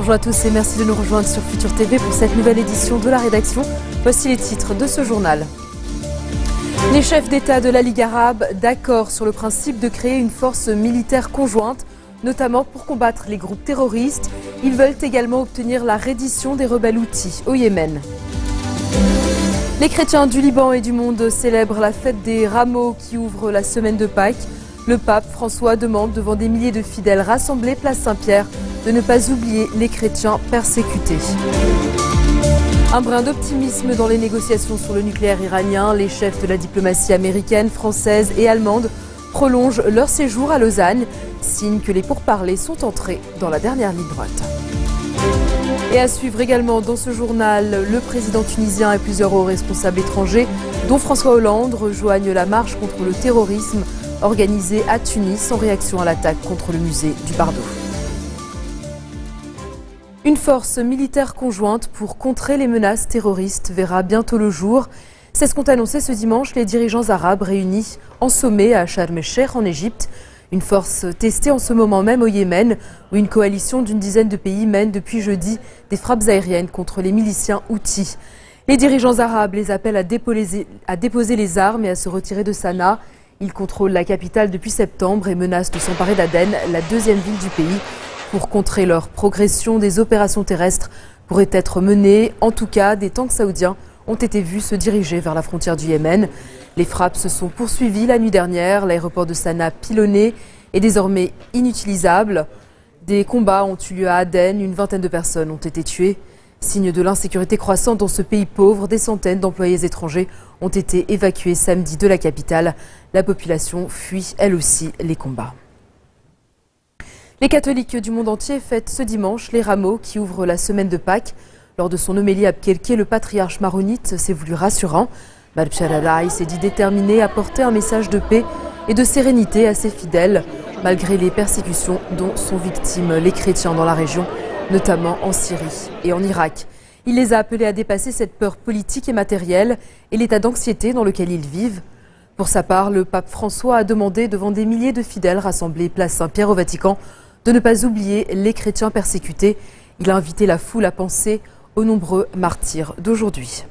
Bonjour à tous et merci de nous rejoindre sur Futur TV pour cette nouvelle édition de la rédaction. Voici les titres de ce journal. Les chefs d'État de la Ligue arabe d'accord sur le principe de créer une force militaire conjointe, notamment pour combattre les groupes terroristes. Ils veulent également obtenir la reddition des rebelles houthis au Yémen. Les chrétiens du Liban et du monde célèbrent la fête des rameaux qui ouvre la semaine de Pâques. Le pape François demande devant des milliers de fidèles rassemblés place Saint-Pierre de ne pas oublier les chrétiens persécutés. Un brin d'optimisme dans les négociations sur le nucléaire iranien. Les chefs de la diplomatie américaine, française et allemande prolongent leur séjour à Lausanne, signe que les pourparlers sont entrés dans la dernière ligne droite. Et à suivre également dans ce journal, le président tunisien et plusieurs hauts responsables étrangers, dont François Hollande, rejoignent la marche contre le terrorisme organisée à Tunis en réaction à l'attaque contre le musée du Bardo. Une force militaire conjointe pour contrer les menaces terroristes verra bientôt le jour. C'est ce qu'ont annoncé ce dimanche les dirigeants arabes réunis en sommet à Sharm el-Sheikh en Égypte. Une force testée en ce moment même au Yémen, où une coalition d'une dizaine de pays mène depuis jeudi des frappes aériennes contre les miliciens houthis. Les dirigeants arabes les appellent à déposer les armes et à se retirer de Sanaa. Ils contrôlent la capitale depuis septembre et menacent de s'emparer d'Aden, la deuxième ville du pays. Pour contrer leur progression, des opérations terrestres pourraient être menées. En tout cas, des tanks saoudiens ont été vus se diriger vers la frontière du Yémen. Les frappes se sont poursuivies la nuit dernière. L'aéroport de Sanaa, pilonné, est désormais inutilisable. Des combats ont eu lieu à Aden. Une vingtaine de personnes ont été tuées. Signe de l'insécurité croissante dans ce pays pauvre, des centaines d'employés étrangers ont été évacués samedi de la capitale. La population fuit, elle aussi, les combats. Les catholiques du monde entier fêtent ce dimanche les rameaux qui ouvrent la semaine de Pâques. Lors de son homélie à Abkelke, le patriarche maronite s'est voulu rassurant. Malpchalalai s'est dit déterminé à porter un message de paix et de sérénité à ses fidèles, malgré les persécutions dont sont victimes les chrétiens dans la région, notamment en Syrie et en Irak. Il les a appelés à dépasser cette peur politique et matérielle et l'état d'anxiété dans lequel ils vivent. Pour sa part, le pape François a demandé devant des milliers de fidèles rassemblés place Saint-Pierre au Vatican de ne pas oublier les chrétiens persécutés. Il a invité la foule à penser aux nombreux martyrs d'aujourd'hui.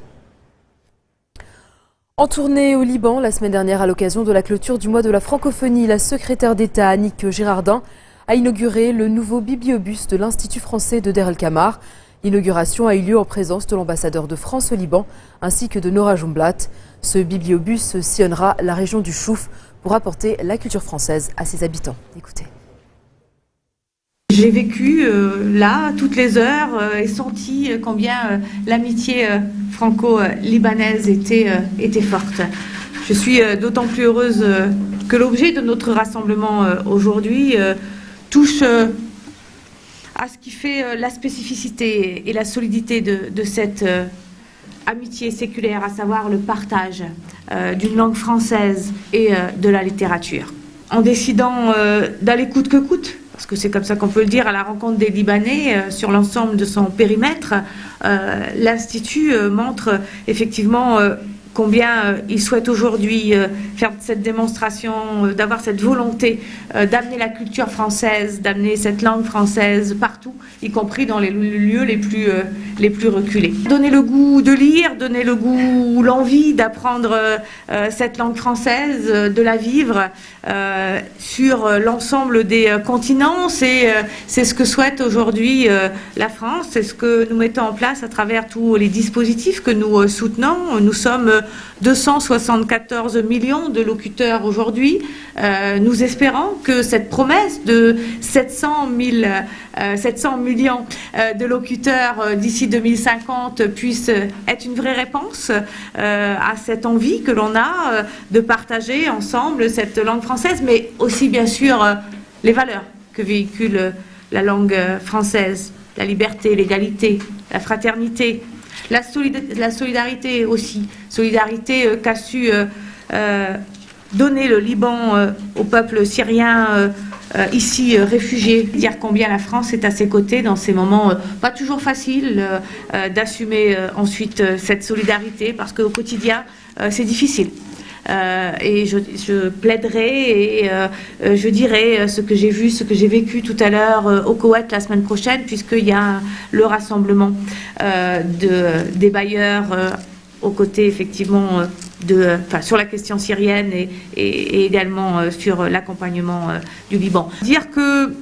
En tournée au Liban la semaine dernière à l'occasion de la clôture du mois de la francophonie, la secrétaire d'État Annick Girardin a inauguré le nouveau bibliobus de l'Institut français de Der El-Kamar. L'inauguration a eu lieu en présence de l'ambassadeur de France au Liban ainsi que de Nora Jumblat. Ce bibliobus sillonnera la région du Chouf pour apporter la culture française à ses habitants. Écoutez. J'ai vécu là toutes les heures et senti combien l'amitié franco-libanaise était forte. Je suis d'autant plus heureuse que l'objet de notre rassemblement aujourd'hui touche à ce qui fait la spécificité et la solidité de cette amitié séculaire, à savoir le partage d'une langue française et de la littérature. En décidant d'aller coûte que coûte, parce que c'est comme ça qu'on peut le dire, à la rencontre des Libanais sur l'ensemble de son périmètre, l'Institut montre effectivement combien il souhaite aujourd'hui faire cette démonstration, d'avoir cette volonté d'amener la culture française, d'amener cette langue française partout, y compris dans les lieux les plus reculés. Donner le goût de lire, donner le goût, l'envie d'apprendre cette langue française, de la vivre sur l'ensemble des continents, c'est ce que souhaite aujourd'hui la France, c'est ce que nous mettons en place à travers tous les dispositifs que nous soutenons. Nous sommes 274 millions de locuteurs aujourd'hui. Nous espérons que cette promesse de 700 millions de locuteurs d'ici 2050 puisse être une vraie réponse à cette envie que l'on a de partager ensemble cette langue française, mais aussi bien sûr les valeurs que véhicule la langue française, la liberté, l'égalité, la fraternité, la solidarité aussi, solidarité qu'a su donner le Liban au peuple syrien ici réfugié, dire combien la France est à ses côtés dans ces moments pas toujours faciles, d'assumer ensuite cette solidarité, parce qu'au quotidien c'est difficile. et je plaiderai et je dirai ce que j'ai vu, ce que j'ai vécu tout à l'heure au Koweït la semaine prochaine, puisqu'il y a le rassemblement des bailleurs aux côtés effectivement sur la question syrienne et également sur l'accompagnement du Liban. Dire que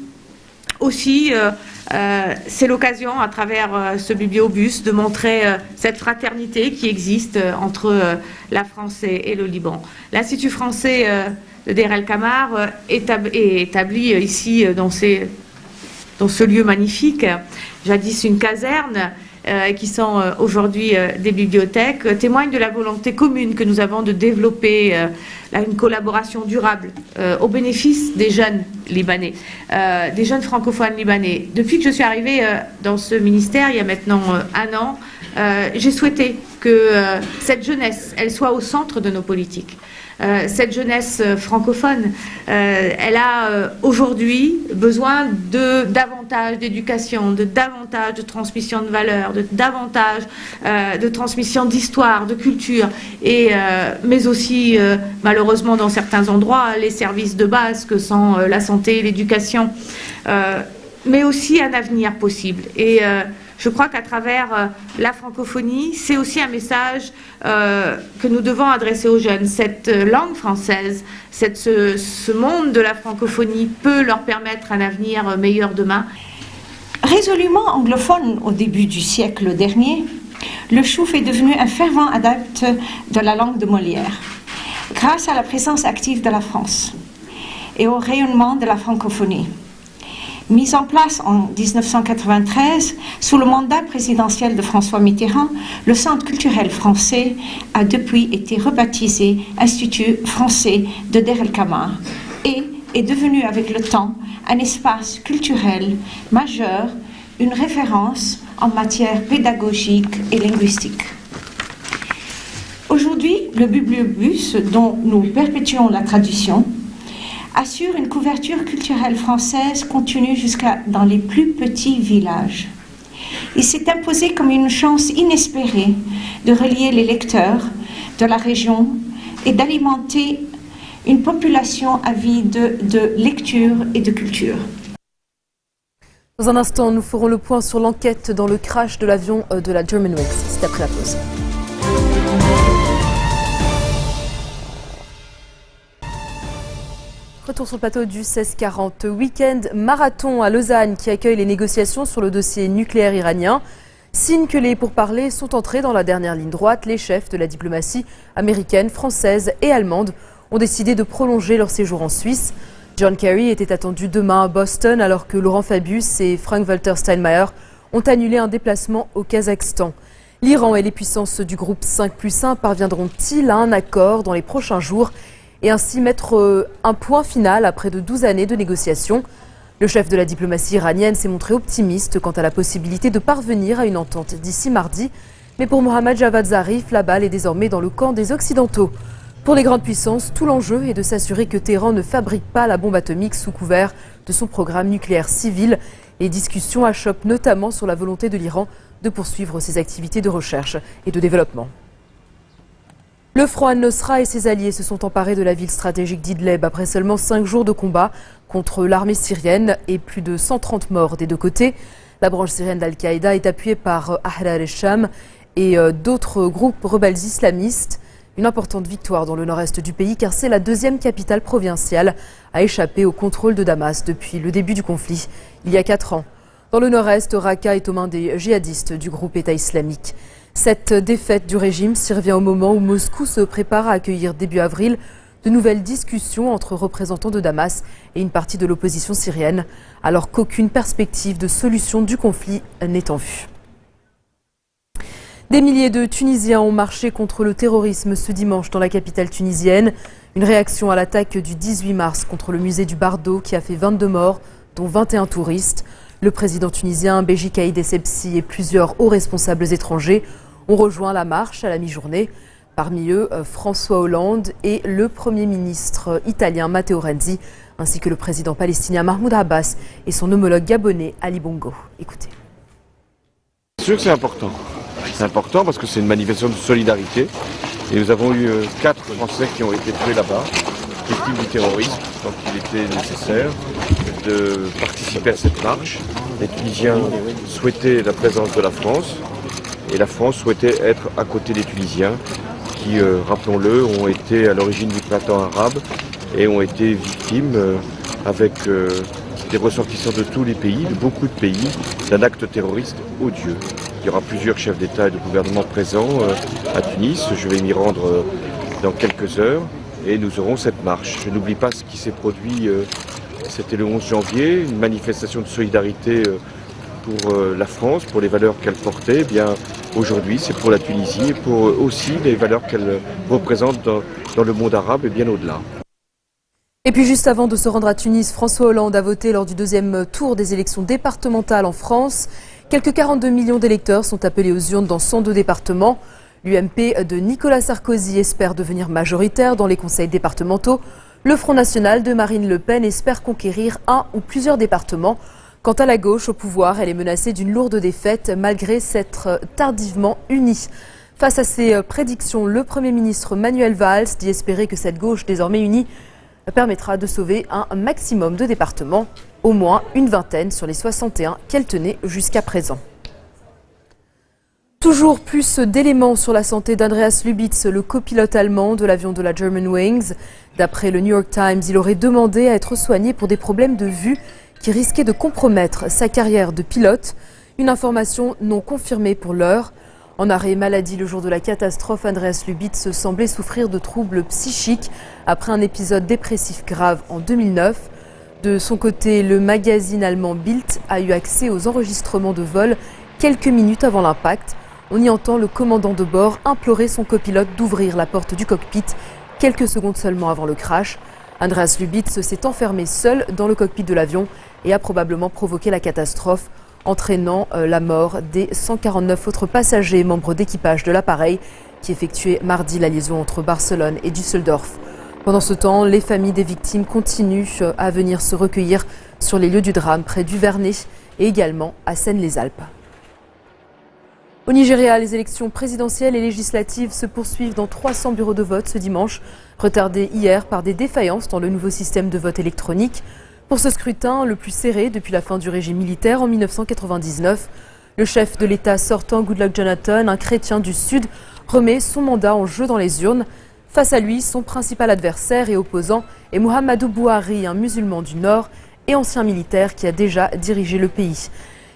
aussi c'est l'occasion à travers ce bibliobus de montrer cette fraternité qui existe entre la France et le Liban. L'Institut français de Deir el-Kamar est établi ici dans ce lieu magnifique, jadis une caserne, qui sont aujourd'hui des bibliothèques, témoignent de la volonté commune que nous avons de développer une collaboration durable au bénéfice des jeunes libanais, des jeunes francophones libanais. Depuis que je suis arrivée dans ce ministère, il y a maintenant 1 an, j'ai souhaité que cette jeunesse, elle soit au centre de nos politiques. Cette jeunesse francophone, elle a aujourd'hui besoin de davantage d'éducation, de davantage de transmission de valeurs, de davantage de transmission d'histoire, de culture, mais aussi malheureusement dans certains endroits les services de base que sont la santé, l'éducation, mais aussi un avenir possible. Et je crois qu'à travers la francophonie, c'est aussi un message que nous devons adresser aux jeunes. Cette langue française, ce monde de la francophonie peut leur permettre un avenir meilleur demain. Résolument anglophone au début du siècle dernier, le Chouf est devenu un fervent adepte de la langue de Molière, grâce à la présence active de la France et au rayonnement de la francophonie. Mise en place en 1993, sous le mandat présidentiel de François Mitterrand, le Centre culturel français a depuis été rebaptisé Institut français de Deir el-Kamar et est devenu avec le temps un espace culturel majeur, une référence en matière pédagogique et linguistique. Aujourd'hui, le bibliobus dont nous perpétuons la tradition assure une couverture culturelle française continue jusqu'à dans les plus petits villages. Il s'est imposé comme une chance inespérée de relier les lecteurs de la région et d'alimenter une population avide de lecture et de culture. Dans un instant, nous ferons le point sur l'enquête dans le crash de l'avion de la Germanwings. C'est après la pause. Retour sur le plateau du 1640. Week-end marathon à Lausanne qui accueille les négociations sur le dossier nucléaire iranien. Signe que les pourparlers sont entrés dans la dernière ligne droite. Les chefs de la diplomatie américaine, française et allemande ont décidé de prolonger leur séjour en Suisse. John Kerry était attendu demain à Boston alors que Laurent Fabius et Frank-Walter Steinmeier ont annulé un déplacement au Kazakhstan. L'Iran et les puissances du groupe 5+1 parviendront-ils à un accord dans les prochains jours et ainsi mettre un point final après de 12 années de négociations? Le chef de la diplomatie iranienne s'est montré optimiste quant à la possibilité de parvenir à une entente d'ici mardi. Mais pour Mohammad Javad Zarif, la balle est désormais dans le camp des Occidentaux. Pour les grandes puissances, tout l'enjeu est de s'assurer que Téhéran ne fabrique pas la bombe atomique sous couvert de son programme nucléaire civil. Les discussions achoppent notamment sur la volonté de l'Iran de poursuivre ses activités de recherche et de développement. Le Front al-Nosra et ses alliés se sont emparés de la ville stratégique d'Idleb après seulement 5 jours de combat contre l'armée syrienne et plus de 130 morts des deux côtés. La branche syrienne d'Al-Qaïda est appuyée par Ahrar al-Sham et d'autres groupes rebelles islamistes. Une importante victoire dans le nord-est du pays car c'est la deuxième capitale provinciale à échapper au contrôle de Damas depuis le début du conflit, il y a 4 ans. Dans le nord-est, Raqqa est aux mains des djihadistes du groupe État islamique. Cette défaite du régime survient au moment où Moscou se prépare à accueillir début avril de nouvelles discussions entre représentants de Damas et une partie de l'opposition syrienne, alors qu'aucune perspective de solution du conflit n'est en vue. Des milliers de Tunisiens ont marché contre le terrorisme ce dimanche dans la capitale tunisienne. Une réaction à l'attaque du 18 mars contre le musée du Bardo qui a fait 22 morts, dont 21 touristes. Le président tunisien Béji Caïd Essebsi et plusieurs hauts responsables étrangers ont rejoint la marche à la mi-journée. Parmi eux, François Hollande et le Premier ministre italien Matteo Renzi, ainsi que le président palestinien Mahmoud Abbas et son homologue gabonais Ali Bongo. Écoutez. C'est sûr que c'est important. C'est important parce que c'est une manifestation de solidarité Et nous avons eu 4 Français qui ont été tués là-bas, victimes du terrorisme. Donc il était nécessaire de participer à cette marche. Les Tunisiens souhaitaient la présence de la France et la France souhaitait être à côté des Tunisiens qui, rappelons-le, ont été à l'origine du printemps arabe et ont été victimes avec des ressortissants de tous les pays, de beaucoup de pays, d'un acte terroriste odieux. Il y aura plusieurs chefs d'État et de gouvernement présents à Tunis. Je vais m'y rendre dans quelques heures et nous aurons cette marche. Je n'oublie pas ce qui s'est produit, c'était le 11 janvier, une manifestation de solidarité pour la France, pour les valeurs qu'elle portait. Eh bien, aujourd'hui, c'est pour la Tunisie et pour aussi les valeurs qu'elle représente dans le monde arabe et bien au-delà. Et puis juste avant de se rendre à Tunis, François Hollande a voté lors du deuxième tour des élections départementales en France. Quelques 42 millions d'électeurs sont appelés aux urnes dans 102 départements. L'UMP de Nicolas Sarkozy espère devenir majoritaire dans les conseils départementaux. Le Front National de Marine Le Pen espère conquérir un ou plusieurs départements. Quant à la gauche au pouvoir, elle est menacée d'une lourde défaite malgré s'être tardivement unie. Face à ces prédictions, le Premier ministre Manuel Valls dit espérer que cette gauche désormais unie permettra de sauver un maximum de départements, au moins une vingtaine sur les 61 qu'elle tenait jusqu'à présent. Toujours plus d'éléments sur la santé d'Andreas Lubitz, le copilote allemand de l'avion de la Germanwings. D'après le New York Times, il aurait demandé à être soigné pour des problèmes de vue qui risquaient de compromettre sa carrière de pilote. Une information non confirmée pour l'heure. En arrêt maladie le jour de la catastrophe, Andreas Lubitz semblait souffrir de troubles psychiques après un épisode dépressif grave en 2009. De son côté, le magazine allemand Bild a eu accès aux enregistrements de vol quelques minutes avant l'impact. On y entend le commandant de bord implorer son copilote d'ouvrir la porte du cockpit quelques secondes seulement avant le crash. Andreas Lubitz s'est enfermé seul dans le cockpit de l'avion et a probablement provoqué la catastrophe, entraînant la mort des 149 autres passagers membres d'équipage de l'appareil qui effectuait mardi la liaison entre Barcelone et Düsseldorf. Pendant ce temps, les familles des victimes continuent à venir se recueillir sur les lieux du drame près du Vernet et également à Seine-les-Alpes. Au Nigeria, les élections présidentielles et législatives se poursuivent dans 300 bureaux de vote ce dimanche, retardés hier par des défaillances dans le nouveau système de vote électronique. Pour ce scrutin, le plus serré depuis la fin du régime militaire en 1999, le chef de l'État sortant, Goodluck Jonathan, un chrétien du Sud, remet son mandat en jeu dans les urnes. Face à lui, son principal adversaire et opposant est Muhammadu Buhari, un musulman du Nord et ancien militaire qui a déjà dirigé le pays.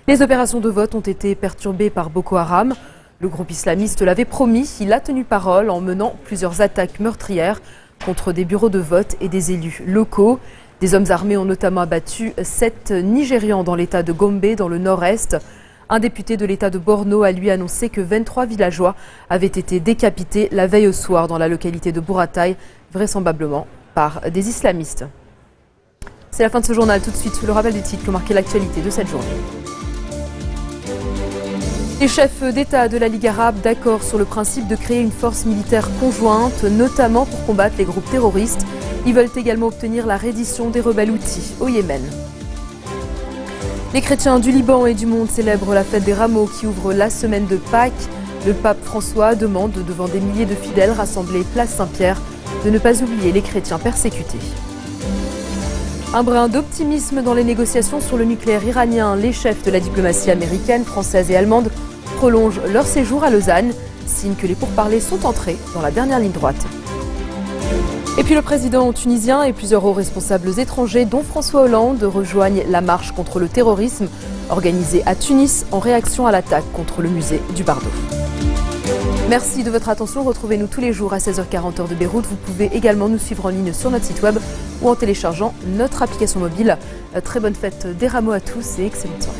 Les opérations de vote ont été perturbées par Boko Haram. Le groupe islamiste l'avait promis, il a tenu parole en menant plusieurs attaques meurtrières contre des bureaux de vote et des élus locaux. Des hommes armés ont notamment abattu 7 Nigérians dans l'état de Gombe, dans le nord-est. Un député de l'état de Borno a lui annoncé que 23 villageois avaient été décapités la veille au soir dans la localité de Buratai, vraisemblablement par des islamistes. C'est la fin de ce journal. Tout de suite, le rappel des titres qui ont marqué l'actualité de cette journée. Les chefs d'État de la Ligue arabe d'accord sur le principe de créer une force militaire conjointe, notamment pour combattre les groupes terroristes. Ils veulent également obtenir la reddition des rebelles houthis au Yémen. Les chrétiens du Liban et du monde célèbrent la fête des Rameaux qui ouvre la semaine de Pâques. Le pape François demande devant des milliers de fidèles rassemblés place Saint-Pierre de ne pas oublier les chrétiens persécutés. Un brin d'optimisme dans les négociations sur le nucléaire iranien. Les chefs de la diplomatie américaine, française et allemande prolongent leur séjour à Lausanne, signe que les pourparlers sont entrés dans la dernière ligne droite. Et puis le président tunisien et plusieurs hauts responsables étrangers, dont François Hollande, rejoignent la marche contre le terrorisme organisée à Tunis en réaction à l'attaque contre le musée du Bardo. Merci de votre attention. Retrouvez-nous tous les jours à 16h40 heure de Beyrouth. Vous pouvez également nous suivre en ligne sur notre site web ou en téléchargeant notre application mobile. Très bonne fête des Rameaux à tous et excellente soirée.